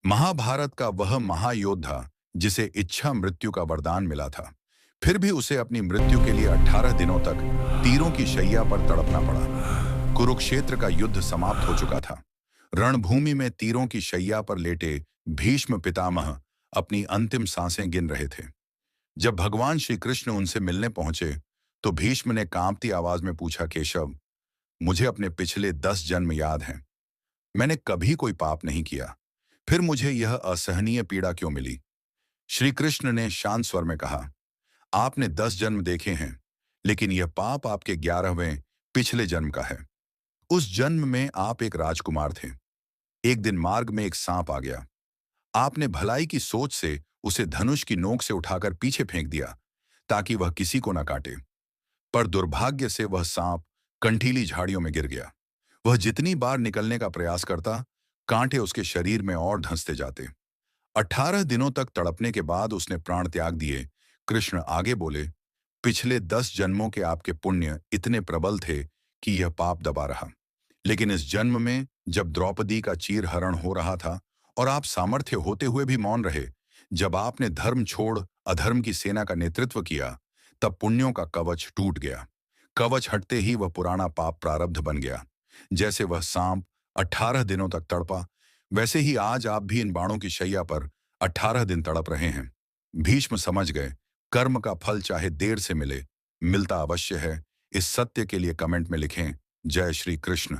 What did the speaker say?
महाभारत का वह महायोद्धा जिसे इच्छा मृत्यु का वरदान मिला था, फिर भी उसे अपनी मृत्यु के लिए 18 दिनों तक तीरों की शैया पर तड़पना पड़ा। कुरुक्षेत्र का युद्ध समाप्त हो चुका था। रणभूमि में तीरों की शैया पर लेटे भीष्म पितामह अपनी अंतिम सांसें गिन रहे थे। जब भगवान श्री कृष्ण उनसे मिलने पहुंचे, तो भीष्म ने कांपती आवाज में पूछा, केशव, मुझे अपने पिछले 10 जन्म याद हैं। मैंने कभी कोई पाप नहीं किया, फिर मुझे यह असहनीय पीड़ा क्यों मिली? श्री कृष्ण ने शांत स्वर में कहा, आपने 10 जन्म देखे हैं, लेकिन यह पाप आपके 11वें पिछले जन्म का है। उस जन्म में आप एक राजकुमार थे। एक दिन मार्ग में एक सांप आ गया। आपने भलाई की सोच से उसे धनुष की नोक से उठाकर पीछे फेंक दिया, ताकि वह किसी को न काटे। पर दुर्भाग्य से वह सांप कंठीली झाड़ियों में गिर गया। वह जितनी बार निकलने का प्रयास करता, कांटे उसके शरीर में और धंसते जाते। 18 दिनों तक तड़पने के बाद उसने प्राण त्याग दिए। कृष्ण आगे बोले, पिछले 10 जन्मों के आपके पुण्य इतने प्रबल थे कि यह पाप दबा रहा। लेकिन इस जन्म में, जब द्रौपदी का चीरहरण हो रहा था और आप सामर्थ्य होते हुए भी मौन रहे, जब आपने धर्म छोड़ अधर्म की सेना का नेतृत्व किया, तब पुण्यों का कवच टूट गया। कवच हटते ही वह पुराना पाप प्रारब्ध बन गया। जैसे वह सांप 18 दिनों तक तड़पा, वैसे ही आज आप भी इन बाणों की शैया पर 18 दिन तड़प रहे हैं। भीष्म समझ गए, कर्म का फल चाहे देर से मिले, मिलता अवश्य है। इस सत्य के लिए कमेंट में लिखें, जय श्री कृष्ण।